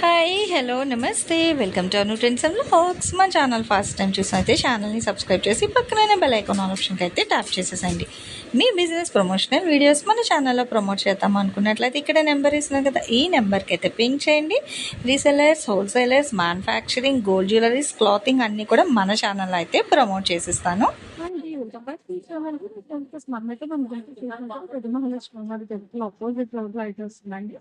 Hi hello నమస్తే welcome to Anu trends and vlogs. మా channel first time చూసినైతే ఛానల్ని subscribe చేసి పక్కనే బెల్ ఐకాన్ ఆప్షన్కి అయితే ట్యాప్ చేసేసండి. మీ బిజినెస్ ప్రమోషనల్ వీడియోస్ మన ఛానల్లో ప్రమోట్ చేద్దాం అనుకున్నట్లయితే ఇక్కడ నెంబర్ ఇస్తున్నాం కదా, ఈ నెంబర్కి అయితే పింక్ చేయండి. Resellers, wholesalers, manufacturing, gold jewelleries, clothing అన్నీ కూడా మన ఛానల్లో అయితే ప్రమోట్ చేసిస్తాను. మనమైతే మన టెంపుల్ ఆపోజిట్ రోడ్ లో అయితే వస్తుందండి.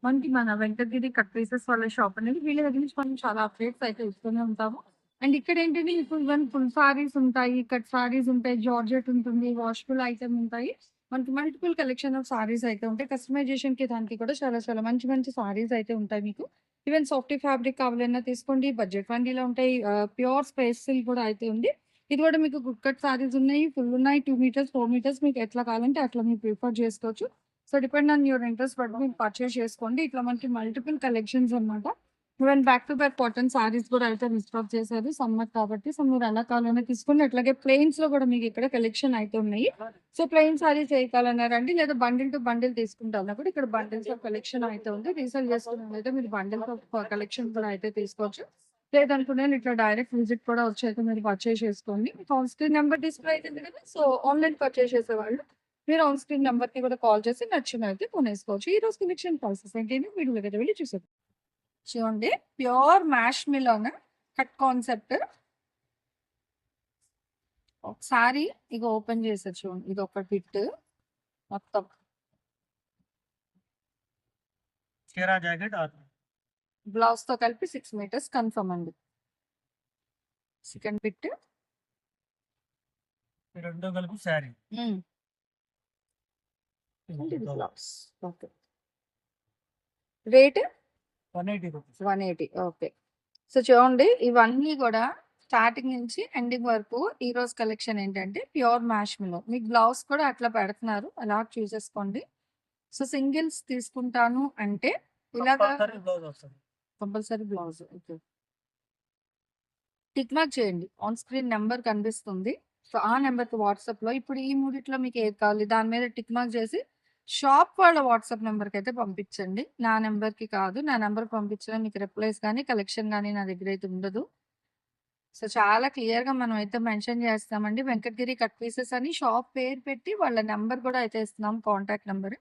మనకి మన వెంకటగిరి కట్ పీసెస్ వాళ్ళ షాప్ అనేది వీళ్ళ దగ్గర నుంచి మనం చాలా అప్డేట్స్ అయితే ఇస్తూనే ఉంటాము. అండ్ ఇక్కడ ఏంటంటే ఇప్పుడు ఈవెన్ ఫుల్ సారీస్ ఉంటాయి, కట్ సారీస్ ఉంటాయి, జార్జెట్ ఉంటుంది, వాషబుల్ ఐటమ్ ఉంటాయి. మనకి మల్టిపుల్ కలెక్షన్ ఆఫ్ సారీస్ అయితే ఉంటాయి. కస్టమైజేషన్ కి దానికి కూడా చాలా చాలా మంచి మంచి సారీస్ అయితే ఉంటాయి మీకు. ఈవెన్ సాఫ్ట్ ఫ్యాబ్రిక్ కావాలన్నా తీసుకోండి, బడ్జెట్ ఫ్రెండ్లీలో ఉంటాయి. ప్యూర్ స్పేస్ సిల్క్ కూడా అయితే ఉంది. ఇది కూడా మీకు గుడ్ కట్ సారీస్ ఉన్నాయి, ఫుల్ ఉన్నాయి, 2 మీటర్స్, 4 మీటర్స్ మీకు ఎట్లా కావాలంటే అట్లా మీరు ప్రిఫర్ చేసుకోవచ్చు. So depend on your interest బట్టి మీరు పర్చేస్ చేసుకోండి. ఇట్లా మనకి మల్టిపుల్ కలెక్షన్స్ అనమాట. Even back to back cotton saris కూడా అయితే రిస్టాక్ చేశారు సమ్మర్ కాబట్టి. సో మీరు ఎలా కావాలన్నా తీసుకోండి. అట్లాగే ప్లెయిన్స్ లో కూడా మీకు ఇక్కడ కలెక్షన్ అయితే ఉన్నాయి. సో ప్లెయిన్ సారీస్ ఏ కావాలన్నారండి, లేదా బండిల్ టు బండిల్ తీసుకుంటారన్నా కూడా ఇక్కడ బండిల్స్ ఆఫ్ కలెక్షన్ అయితే ఉంది. రీసేల్ చేసుకున్నట్లయితే మీరు బండిల్ ఆఫ్ కలెక్షన్ కూడా అయితే తీసుకోవచ్చు. లేదనుకుంటే ఇట్లా డైరెక్ట్ విజిట్ కూడా వచ్చి అయితే మీరు పర్చేస్ చేసుకోండి. మీకు ఆన్ స్క్రీన్ నెంబర్ డిస్ప్లే అవుతుంది కదా, సో ఆన్లైన్ పర్చేస్ చేసేవాళ్ళు మీరు ఆన్ స్క్రీన్ నెంబర్ కి కూడా కాల్ చేసి నచ్చినైతే కొనేసుకోవచ్చు. ఈ రోజు కలెక్షన్ ప్రాసెస్ ఏంటంటే వీడియోలో కదా వెళ్ళి చూసేది. చూడండి, pure mash melon cut concept. ఒకసారి ఇక ఓపెన్ చేసారు చూడండి, ఇది ఒక బిట్ మొత్తం జాకెట్ బ్లౌజ్ తో కలిపి 6 మీటర్స్ కన్ఫర్మ్ అండి. సెకండ్ బిట్ రెండు కలిపి sari blouse. Okay, rate 180 rupees. 180. Okay, so చూడండి ఇవన్నీ కూడా స్టార్టింగ్ నుంచి ఎండింగ్ వరకు ఈ రోజు కలెక్షన్ ఏంటంటే ప్యూర్ మ్యాష్ మిలో. మీకు బ్లౌజ్ కూడా అట్లా పెడుతున్నారు, అలా చూసేసుకోండి. సో సింగిల్స్ తీసుకుంటాను అంటే ఇలాగా బ్లౌజ్ వస్తుంది. Compulsory blouse. Okay, tick mark చేయండి, ఆన్ స్క్రీన్ నెంబర్ కనిపిస్తుంది. సో ఆ నెంబర్కి వాట్సాప్లో ఇప్పుడు ఈ మూడిట్లో మీకు ఏది కావాలి దాని మీద టిక్ మార్క్ చేసి షాప్ వాళ్ళ వాట్సాప్ నెంబర్కి అయితే పంపించండి. నా నెంబర్కి కాదు, నా నెంబర్ పంపించడం మీకు రిప్లైస్ కానీ కలెక్షన్ కానీ నా దగ్గర అయితే ఉండదు. సో చాలా క్లియర్గా మనం అయితే మెన్షన్ చేస్తామండి. వెంకటగిరి కట్ పీసెస్ అని షాప్ పేరు పెట్టి వాళ్ళ నెంబర్ కూడా అయితే ఇస్తున్నాం, కాంటాక్ట్ నెంబర్.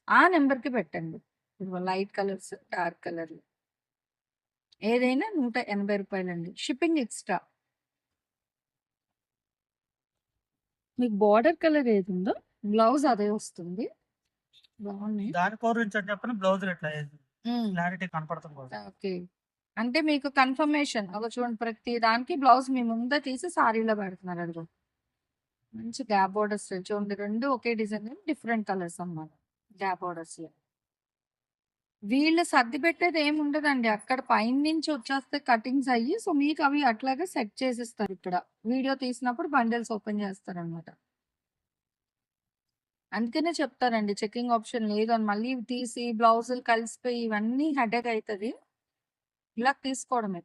ఆ నెంబర్కి పెట్టండి. లైట్ కలర్స్, డార్క్ కలర్లు ఏదైనా 180 రూపాయలండి. Shipping extra. మీకు బార్డర్ కలర్ ఏది ఉందో బ్లౌజ్ అదే వస్తుంది. బాగున్నాయి. దాని గురించి అని చెప్పని బ్లౌజ్ ఎట్లా క్లారిటీ కనపడుతుంది. ఓకే, అంటే మీకు కన్ఫర్మేషన్ ఒక చూడండి, ప్రతి దానికి బ్లౌజ్ మీ ముందే తీసి సారీలో పెడుతున్నారు. అదిగో మంచి గ్యాప్ బోర్డర్స్ చూడండి, రెండు ఒకే డిజైన్ డిఫరెంట్ కలర్స్ అన్నమాట. గ్యాప్ బోర్డర్స్ లో వీళ్ళు సర్ది పెట్టేది ఏమి ఉండదండి, అక్కడ పైన నుంచి వచ్చేస్తే కటింగ్స్ అయ్యి సో మీకు అవి అట్లాగే సెట్ చేసిస్తారు. ఇక్కడ వీడియో తీసినప్పుడు బండిల్స్ ఓపెన్ చేస్తారు అనమాట. అందుకనే చెప్తారండి చెకింగ్ ఆప్షన్ లేదు అని. మళ్ళీ తీసి బ్లౌజులు కలిసిపోయి ఇవన్నీ హెడేక్ అవుతుంది. ఇలా తీసుకోవడమే.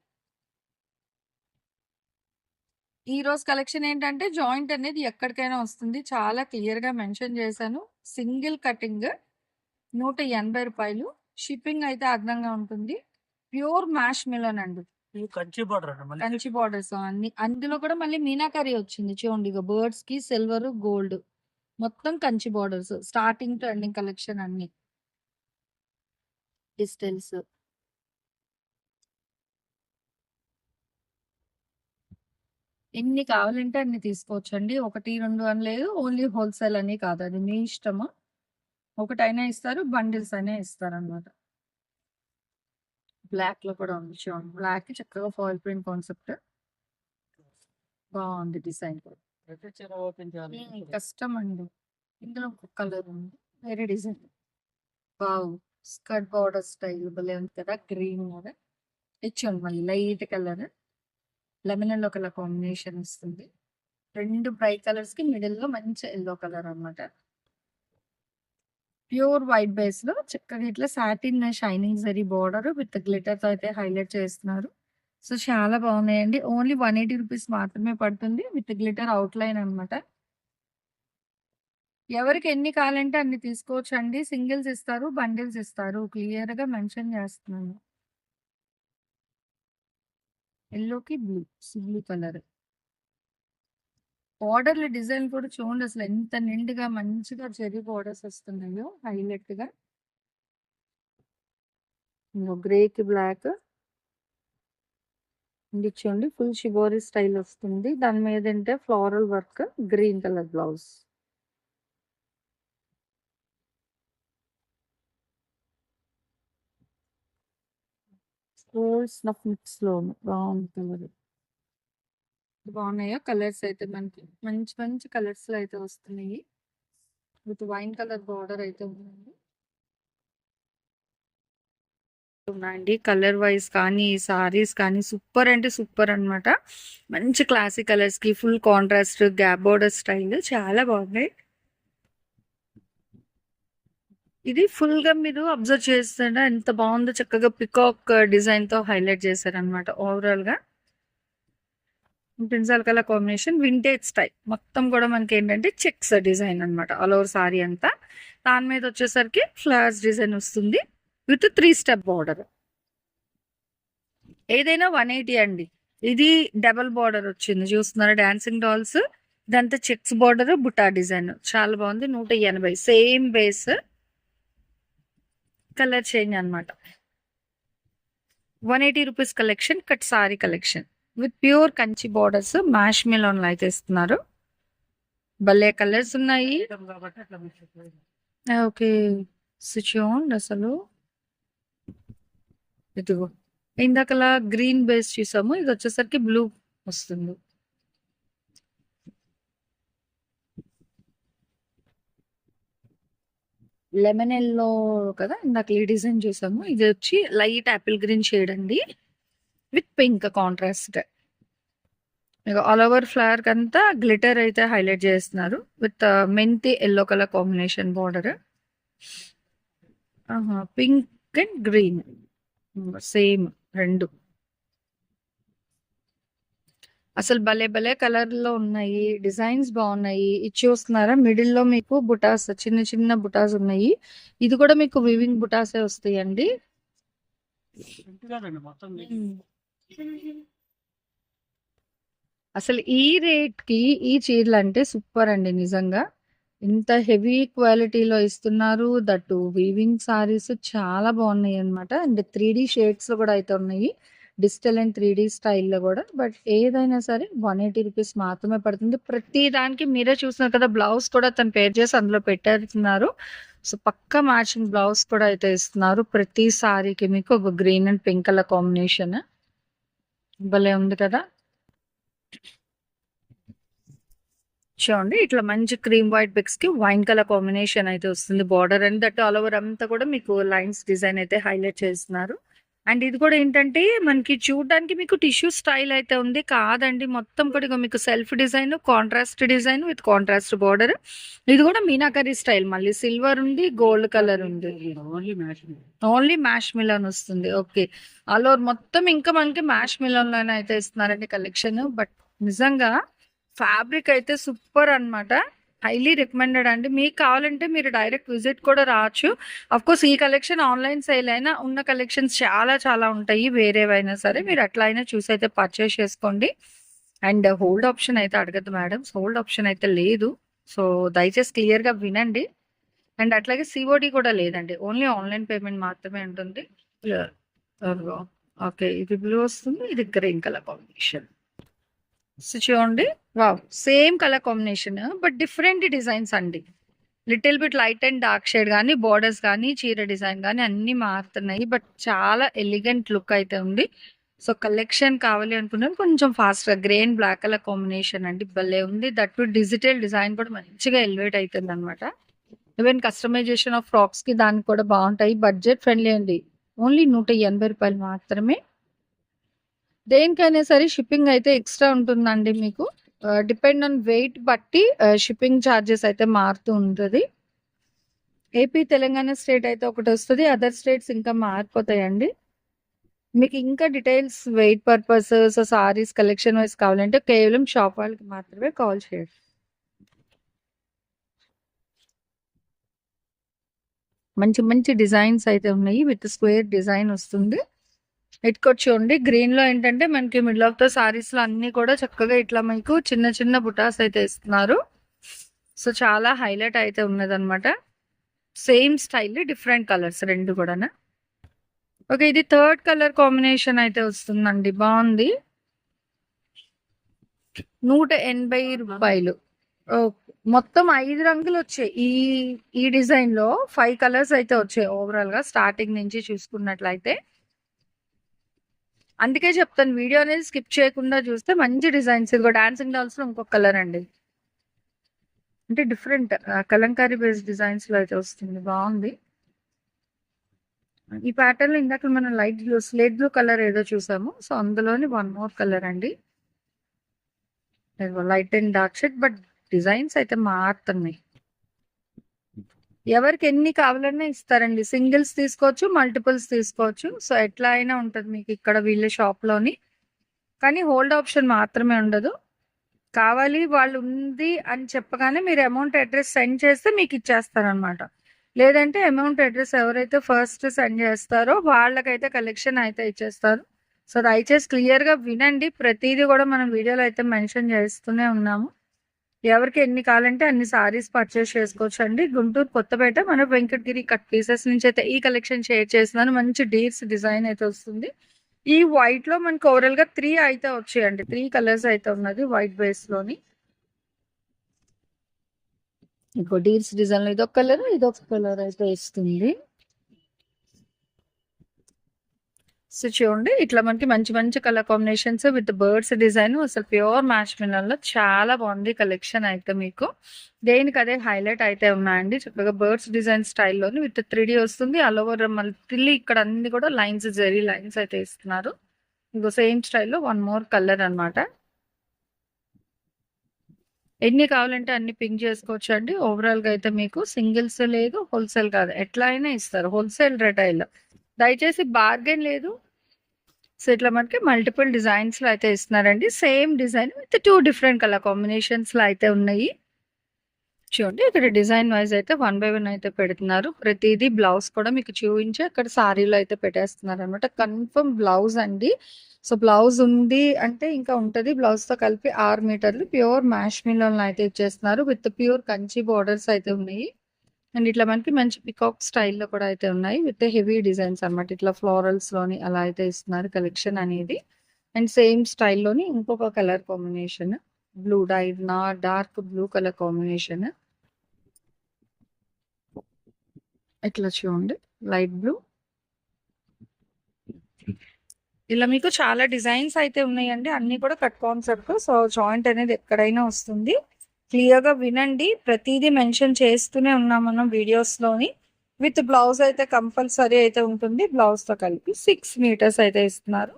ఈ రోజు కలెక్షన్ ఏంటంటే జాయింట్ అనేది ఎక్కడికైనా వస్తుంది, చాలా క్లియర్ గా మెన్షన్ చేశాను. సింగిల్ కటింగ్ 180 రూపాయలు. షిప్పింగ్ అయితే అదనంగా ఉంటుంది. ప్యూర్ మ్యాష్ మిలన్ అండి, కంచి బార్డర్ కంచి బార్డర్స్ అన్ని. అందులో కూడా మళ్ళీ మీనాకరీ వచ్చింది చూడండి, ఇక బర్డ్స్ కి సిల్వర్, గోల్డ్, మొత్తం Kanchi borders starting to ending collection అన్ని డిజిటల్స్. ఎన్ని కావాలంటే అన్ని తీసుకోవచ్చండి. 1, 2 అని లేదు, ఓన్లీ హోల్సేల్ అని కాదు, అది మీ ఇష్టము. ఒకటైనా ఇస్తారు, బండిల్స్ అయినా ఇస్తారు అనమాట. బ్లాక్ లో కూడా ఉంది చూడండి, బ్లాక్ చక్కగా ఫాయిల్ ప్రింట్ కాన్సెప్ట్ బాగుంది. డిజైన్ కూడా ఓపెన్ చేయాలి. కష్టం అండి. ఇందులో ఒక కలర్ ఉంది, వేరే design. Wow, skirt border style భలే ఉంది కదా, గ్రీన్ మీద ఇచ్చండి. మళ్ళీ light colour lemon yellow colour combination వస్తుంది. రెండు బ్రైట్ కలర్స్ కి మిడిల్ లో మంచి ఎల్లో కలర్ అన్నమాట. ప్యూర్ వైట్ బేస్ లో చక్కగా ఇట్లా satin shining zari border with glitter తో అయితే హైలైట్ చేస్తున్నారు. సో చాలా బాగున్నాయండి. ఓన్లీ 180 రూపీస్ మాత్రమే పడుతుంది, విత్ గ్లిటర్ అవుట్ లైన్ అనమాట. ఎవరికి ఎన్ని కావాలంటే అన్ని తీసుకోవచ్చు అండి. సింగిల్స్ ఇస్తారు, బండిల్స్ ఇస్తారు, క్లియర్ గా మెన్షన్ చేస్తున్నాను. ఎల్లోకి బ్లూ కలర్. బార్డర్ల డిజైన్ కూడా చూడండి అసలు ఎంత నిండుగా మంచిగా చెరీ బార్డర్స్ వస్తున్నాయో హైలైట్ గా. గ్రేకి బ్లాక్ ఇది చూడండి, ఫుల్ షిబోరి స్టైల్ వస్తుంది. దాని మీద ఏంటంటే floral work, green colour blouse. Mix లో బాగుంది కలర్. బాగున్నాయా కలర్స్ అయితే మనకి మంచి మంచి కలర్స్ లో అయితే వస్తున్నాయి. విత్ వైన్ కలర్ బార్డర్ అయితే ఉంది. ఉన్నాయండి కలర్ వైజ్ కానీ సారీస్ కానీ సూపర్ అంటే సూపర్ అన్నమాట. మంచి క్లాసిక్ కలర్స్ కి full contrast gap border style చాలా బాగున్నాయి. ఇది ఫుల్ గా మీరు అబ్జర్వ్ చేస్తుంటే ఎంత బాగుందో, చక్కగా పికాక్ డిజైన్ తో హైలైట్ చేశారనమాట. ఓవరాల్ గా ప్రిన్సల్ కలర్ కాంబినేషన్, వింటేజ్ స్టైల్ మొత్తం కూడా మనకి ఏంటంటే చెక్స్ డిజైన్ అన్నమాట. ఆల్ ఓవర్ సారీ అంతా దాని మీద వచ్చేసరికి ఫ్లవర్స్ డిజైన్ వస్తుంది విత్ 3 స్టెప్ బార్డర్. ఏదైనా 180 అండి. ఇది డబల్ బార్డర్ వచ్చింది చూస్తున్నారా, డాన్సింగ్ డాల్స్. ఇదంతా చెక్స్ బార్డర్ బుటా డిజైన్ చాలా బాగుంది. 180 సేమ్ బేస్, కలర్ చేంజ్ అన్నమాట. 180 rupees collection, cut sorry collection with pure Kanchi borders. Mash melon అయితే ఇస్తున్నారు. భలే కలర్స్ ఉన్నాయి. కాబట్టి అట్లా మిస్టేక్. ఓకే చూడండి అసలు ఇదిగో ఇందాకలా గ్రీన్ బేస్ చూసాము, ఇది వచ్చేసరికి బ్లూ వస్తుంది. లెమన్ ఎల్లో కదా ఇందాక ఈ డిజైన్ చూసాము. ఇది వచ్చి లైట్ యాపిల్ గ్రీన్ షేడ్ అండి విత్ పింక్ కాంట్రాస్ట్. ఇక ఆల్ ఓవర్ ఫ్లవర్ అంతా గ్లిటర్ అయితే హైలైట్ చేస్తున్నారు విత్ మెంతి yellow colour combination border. Pink and green same రెండు. అసలు భలే భలే కలర్ లో ఉన్నాయి, డిజైన్స్ బాగున్నాయి. ఇది చూస్తున్నారా మిడిల్ లో మీకు బుటాస్, చిన్న చిన్న బుటాస్ ఉన్నాయి. ఇది కూడా మీకు వివింగ్ బుటాసే వస్తాయండి. మొత్తం అసలు ఈ రేట్ కి ఈ చీరలు అంటే సూపర్ అండి నిజంగా. ఇంత హెవీ క్వాలిటీలో ఇస్తున్నారు. దట్టు వీవింగ్ సారీస్ చాలా బాగున్నాయి అనమాట. అండ్ 3D షేడ్స్ లో కూడా అయితే ఉన్నాయి, డిజిటల్ అండ్ 3D స్టైల్లో కూడా. బట్ ఏదైనా సరే 180 రూపీస్ మాత్రమే పడుతుంది. ప్రతి దానికి మీరే చూస్తున్నారు కదా, బ్లౌజ్ కూడా తను పేర్ చేసి అందులో పెట్టేస్తున్నారు. సో పక్కా మ్యాచింగ్ బ్లౌజ్ కూడా అయితే ఇస్తున్నారు. ప్రతి సారీకి మీకు ఒక green and pink colour combination భలే ఉంది కదా. చూడండి ఇట్లా మంచి క్రీమ్ వైట్ పిక్స్ కి వైన్ కలర్ కాంబినేషన్ అయితే వస్తుంది. Border and that all over అంతా కూడా మీకు లైన్స్ డిజైన్ అయితే హైలైట్ చేస్తున్నారు. అండ్ ఇది కూడా ఏంటంటే మనకి చూడడానికి మీకు టిష్యూ స్టైల్ అయితే ఉంది కాదండి, మొత్తం కూడా మీకు self design, contrast design with contrast border. ఇది కూడా మీనాకరీ స్టైల్, మళ్ళీ సిల్వర్ ఉంది, గోల్డ్ కలర్ ఉంది. ఓన్లీ మ్యాష్ మిలన్ వస్తుంది. ఓకే ఆల్ ఓవర్ మొత్తం ఇంకా మనకి మ్యాష్ మిలన్ లోనే అయితే ఇస్తున్నారండి కలెక్షన్. బట్ నిజంగా ఫ్యాబ్రిక్ అయితే సూపర్ అన్నమాట. హైలీ రికమెండెడ్ అండి. మీకు కావాలంటే మీరు డైరెక్ట్ విజిట్ కూడా రావచ్చు. అఫ్ కోర్స్ ఈ కలెక్షన్ ఆన్లైన్ సేల్ అయినా ఉన్న కలెక్షన్స్ చాలా చాలా ఉంటాయి, వేరేవైనా సరే మీరు అట్లా అయినా చూసి అయితే పర్చేస్ చేసుకోండి. అండ్ హోల్డ్ ఆప్షన్ అయితే అడగద్దు మేడం, హోల్డ్ ఆప్షన్ అయితే లేదు. సో దయచేసి క్లియర్ గా వినండి. అండ్ అట్లాగే సిఓడి కూడా లేదండి, ఓన్లీ ఆన్లైన్ పేమెంట్ మాత్రమే ఉంటుంది. ఓకే ఇది బ్లూ వస్తుంది, ఇది గ్రీన్ కలర్ కాంబినేషన్. సో చూడండి wow, same colour combination but different designs అండి. Little bit light and dark shade కానీ, బోర్డర్స్ కానీ, చీర డిజైన్ కానీ అన్ని మారుతున్నాయి. బట్ చాలా ఎలిగెంట్ లుక్ అయితే ఉంది. సో కలెక్షన్ కావాలి అనుకున్నాను కొంచెం ఫాస్ట్ గా grey and black colour combination అండి భలే ఉంది. దట్ డిజిటల్ డిజైన్ కూడా మంచిగా ఎలివేట్ అవుతుంది అనమాట. ఈవెన్ కస్టమైజేషన్ ఆఫ్ ఫ్రాక్స్ కి దానికి కూడా బాగుంటాయి. బడ్జెట్ ఫ్రెండ్లీ అండి, ఓన్లీ 180 రూపాయలు మాత్రమే. దేనికైనా సరే షిప్పింగ్ అయితే ఎక్స్ట్రా ఉంటుందండి మీకు. డిపెండ్ ఆన్ వెయిట్ బట్టి షిప్పింగ్ ఛార్జెస్ అయితే మారుతూ ఉంటుంది. ఏపీ తెలంగాణ స్టేట్ అయితే ఒకటి వస్తుంది, అదర్ స్టేట్స్ ఇంకా మారిపోతాయండి. మీకు ఇంకా details weight purpose saris collection wise కావాలంటే కేవలం షాప్ వాళ్ళకి మాత్రమే కాల్ చేయండి. మంచి మంచి డిజైన్స్ అయితే ఉన్నాయి, విత్ స్క్వేర్ డిజైన్ వస్తుంది. ఇటుకొచ్చి చూడండి గ్రీన్ లో ఏంటంటే మనకి మిడిల్ ఆఫ్ ద సారీస్ లో అన్ని కూడా చక్కగా ఇట్లా మీకు చిన్న చిన్న బుటాస్ అయితే ఇస్తున్నారు. సో చాలా హైలైట్ అయితే ఉన్నదన్నమాట. సేమ్ స్టైల్ డిఫరెంట్ కలర్స్ రెండు కూడా. ఓకే, ఇది థర్డ్ కలర్ కాంబినేషన్ అయితే వస్తుందండి. బాగుంది. 180 రూపాయలు. మొత్తం 5 రంగులు వచ్చాయి. ఈ డిజైన్ లో 5 కలర్స్ అయితే వచ్చాయి ఓవరాల్ గా స్టార్టింగ్ నుంచి చూసుకున్నట్లయితే. అందుకే చెప్తాను వీడియో అనేది స్కిప్ చేయకుండా చూస్తే మంచి డిజైన్స్. ఇదిగో డాన్సింగ్ డాల్స్ లో ఇంకొక కలర్ అండి, అంటే డిఫరెంట్ కలంకారీ బేస్డ్ డిజైన్స్ లో అయితే వస్తుంది. బాగుంది. ఈ ప్యాటర్న్ లో ఇందాక మనం light blue slate blue colour ఏదో చూసాము. సో అందులోని వన్ మోర్ కలర్ అండి, light and dark shade. But designs అయితే మారుతున్నాయి. ఎవరికి ఎన్ని కావాలన్నా ఇస్తారండి. సింగిల్స్ తీసుకోవచ్చు, మల్టిపుల్స్ తీసుకోవచ్చు. సో ఎట్లా అయినా ఉంటుంది మీకు ఇక్కడ వీళ్ళ షాప్ లోని. కానీ హోల్డ్ ఆప్షన్ మాత్రమే ఉండదు. కావాలి వాళ్ళు ఉంది అని చెప్పగానే మీరు అమౌంట్ అడ్రస్ సెండ్ చేస్తే మీకు ఇచ్చేస్తారనమాట. లేదంటే అమౌంట్ అడ్రస్ ఎవరైతే ఫస్ట్ సెండ్ చేస్తారో వాళ్ళకైతే కలెక్షన్ అయితే ఇచ్చేస్తారు. సో దయచేసి క్లియర్ గా వినండి. ప్రతిదీ కూడా మనం వీడియోలో అయితే మెన్షన్ చేస్తూనే ఉన్నాము. ఎవరికి ఎన్ని కావాలంటే అన్ని సారీస్ పర్చేస్ చేసుకోవచ్చు అండి. గుంటూరు కొత్తపేట మన వెంకటగిరి కట్ పీసెస్ నుంచి అయితే ఈ కలెక్షన్ షేర్ చేస్తున్నాను. మంచి డీర్స్ డిజైన్ అయితే వస్తుంది. ఈ వైట్ లో మనకి ఓవరాల్ గా 3 అయితే వచ్చాయండి. 3 కలర్స్ అయితే ఉన్నది వైట్ బేస్ లోని. ఇంకో డీర్స్ డిజైన్ లో ఇదొక కలర్, ఇదొక కలర్ అయితే ఇస్తుంది. సో చూడండి ఇట్లా మనకి మంచి మంచి colour combinations with birds design. అసలు ప్యూర్ మ్యాచ్ మిలన్లో చాలా బాగుంది కలెక్షన్ అయితే. మీకు దేనికి అదే హైలైట్ అయితే ఉన్నాయండి. చక్కగా బర్డ్స్ డిజైన్ స్టైల్లోని విత్ 3D వస్తుంది. ఆల్ ఓవర్ మళ్ళీ ఇక్కడ అన్ని కూడా లైన్స్, జెరీ లైన్స్ అయితే ఇస్తున్నారు. ఇంకో సేమ్ స్టైల్లో వన్ మోర్ కలర్ అనమాట. ఎన్ని కావాలంటే అన్ని పింక్ చేసుకోవచ్చు అండి. ఓవరాల్ గా అయితే మీకు సింగిల్స్ లేదు, హోల్సేల్ కాదు, ఎట్లా అయినా ఇస్తారు. హోల్సేల్ రిటైల్, దయచేసి బార్గెన్ లేదు. సో ఇట్లా మనకి మల్టిపుల్ డిజైన్స్ లో అయితే ఇస్తున్నారండి. Same design with 2 different colour combinations లో అయితే ఉన్నాయి. చూడండి ఇక్కడ డిజైన్ వైజ్ అయితే 1 by 1 అయితే పెడుతున్నారు. ప్రతిదీ బ్లౌజ్ కూడా మీకు చూపించి అక్కడ సారీలో అయితే పెట్టేస్తున్నారు అనమాట. కన్ఫర్మ్ బ్లౌజ్ అండి. సో బ్లౌజ్ ఉంది అంటే ఇంకా ఉంటది. బ్లౌజ్ తో కలిపి 6 మీటర్లు ప్యూర్ మ్యాష్ మిలన్ అయితే ఇచ్చేస్తున్నారు. విత్ ప్యూర్ కంచి బోర్డర్స్ అయితే ఉన్నాయి. అండ్ ఇట్లా మనకి మంచి పికాక్ స్టైల్లో కూడా అయితే ఉన్నాయి. విత్ హెవీ డిజైన్స్ అనమాట. ఇట్లా ఫ్లోరల్స్ లోని అలా అయితే ఇస్తున్నారు కలెక్షన్ అనేది. అండ్ సేమ్ స్టైల్లోని ఇంకొక colour combination, blue dark blue colour combination. ఇట్లా చూడండి లైట్ బ్లూ. ఇలా మీకు చాలా డిజైన్స్ అయితే ఉన్నాయండి. అన్ని కూడా కట్ కాన్సెప్ట్. సో జాయింట్ అనేది ఎక్కడైనా వస్తుంది. క్లియర్ గా వినండి. ప్రతిదీ మెన్షన్ చేస్తూనే ఉన్నాం మనం వీడియోస్ లోని. విత్ బ్లౌజ్ అయితే కంపల్సరీ అయితే ఉంటుంది. బ్లౌజ్ తో కలిపి 6 మీటర్స్ అయితే ఇస్తున్నారు.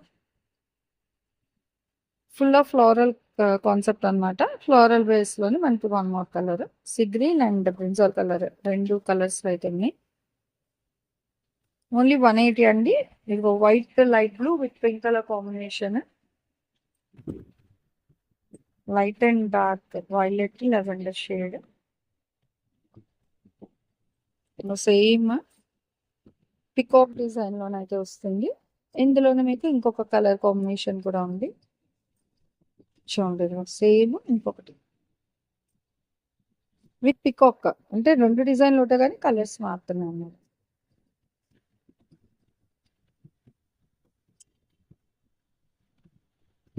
ఫుల్ ఆఫ్ ఫ్లోరల్ కాన్సెప్ట్ అనమాట. ఫ్లోరల్ బేస్ లోని మనకి one more colour, sea green and brinjal colour, 2 colours అయితే ఉన్నాయి. ఓన్లీ 180 అండి. ఇదిగో white light blue with pink colour combination, light and dark violet lavender shade. Same peacock design లోనైతే వస్తుంది. ఇందులోనే మీకు ఇంకొక కలర్ కాంబినేషన్ కూడా ఉంది. చూడండి సేమ్ ఇంకొకటి విత్ పికాక్. అంటే 2 డిజైన్లు ఉంటాయి కానీ కలర్స్ మాత్రమే ఉన్నాయి.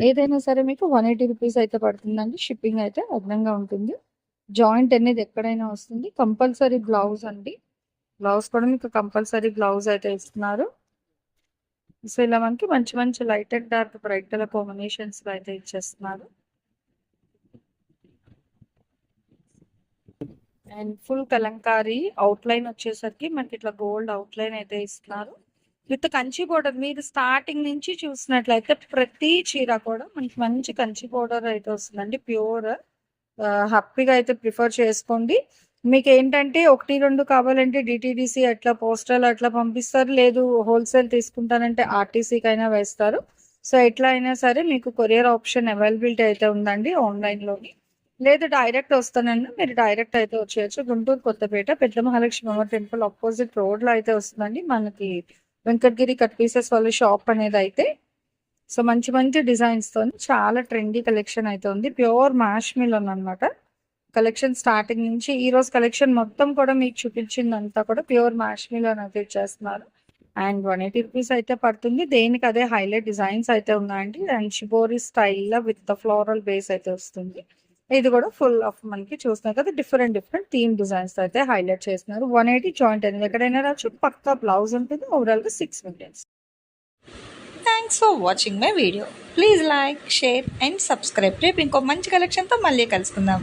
ఏదైనా సరే మీకు 180 రూపీస్ అయితే పడుతుందండి. షిప్పింగ్ అయితే అదనంగా ఉంటుంది. జాయింట్ అనేది ఎక్కడైనా వస్తుంది. కంపల్సరీ బ్లౌజ్ అండి. బ్లౌజ్ కూడా మీకు కంపల్సరీ బ్లౌజ్ అయితే ఇస్తున్నారు. సో ఇలా మనకి మంచి మంచి light and dark bright colour combinations లో అయితే ఇచ్చేస్తున్నారు. అండ్ ఫుల్ కలంకారీ అవుట్లైన్ వచ్చేసరికి మనకి ఇట్లా గోల్డ్ అవుట్లైన్ అయితే ఇస్తున్నారు. With Kanchi border. మీరు స్టార్టింగ్ నుంచి చూసినట్లయితే ప్రతి చీర కూడా మనకి మంచి కంచి బోర్డర్ అయితే వస్తుందండి. ప్యూర్ హ్యాపీగా అయితే ప్రిఫర్ చేసుకోండి. మీకు ఏంటంటే 1, 2 కావాలంటే డిటీడీసీ అట్లా పోస్టల్ అట్లా పంపిస్తారు. లేదు హోల్సేల్ తీసుకుంటానంటే ఆర్టీసీకి అయినా వేస్తారు. సో ఎట్లా అయినా సరే మీకు కొరియర్ ఆప్షన్ అవైలబిలిటీ అయితే ఉందండి ఆన్లైన్లోని. లేదు డైరెక్ట్ వస్తానన్నా మీరు డైరెక్ట్ అయితే వచ్చేయచ్చు. గుంటూరు కొత్తపేట పెద్ద మహాలక్ష్మి అమ్మ టెంపుల్ ఆపోజిట్ రోడ్ లో అయితే వస్తుందండి. మనకి వెంకటగిరి కట్ పీసెస్ వాళ్ళ షాప్ అనేది అయితే. సో మంచి మంచి డిజైన్స్తో చాలా ట్రెండీ కలెక్షన్ అయితే ఉంది. ప్యూర్ మ్యాష్ మిలన్ అనమాట కలెక్షన్. స్టార్టింగ్ నుంచి ఈ రోజు కలెక్షన్ మొత్తం కూడా మీకు చూపించిందంతా కూడా ప్యూర్ మ్యాష్ మిలన్ అయితే ఇచ్చేస్తున్నారు. అండ్ 180 రూపీస్ అయితే పడుతుంది. దేనికి అదే హైలైట్ డిజైన్స్ అయితే ఉన్నాయండి. అండ్ షిబోరి స్టైల్లో విత్ ద ఫ్లోరల్ బేస్ అయితే వస్తుంది. ఇది కూడా ఫుల్ ఆఫ్ మనకి చూస్తున్నారు కదా, డిఫరెంట్ డిఫరెంట్ థీమ్ డిజైన్స్ అయితే హైలైట్ చేస్తున్నారు. 180 జాయింట్ అనేది ఎక్కడైనా రావచ్చు. పక్కా బ్లౌజ్ ఉంటుంది. ఓవరాల్గా 6 metres. Thanks for watching my video. Please like, share and subscribe. రేపు ఇంకో మంచి కలెక్షన్తో మళ్ళీ కలుసుకుందాం.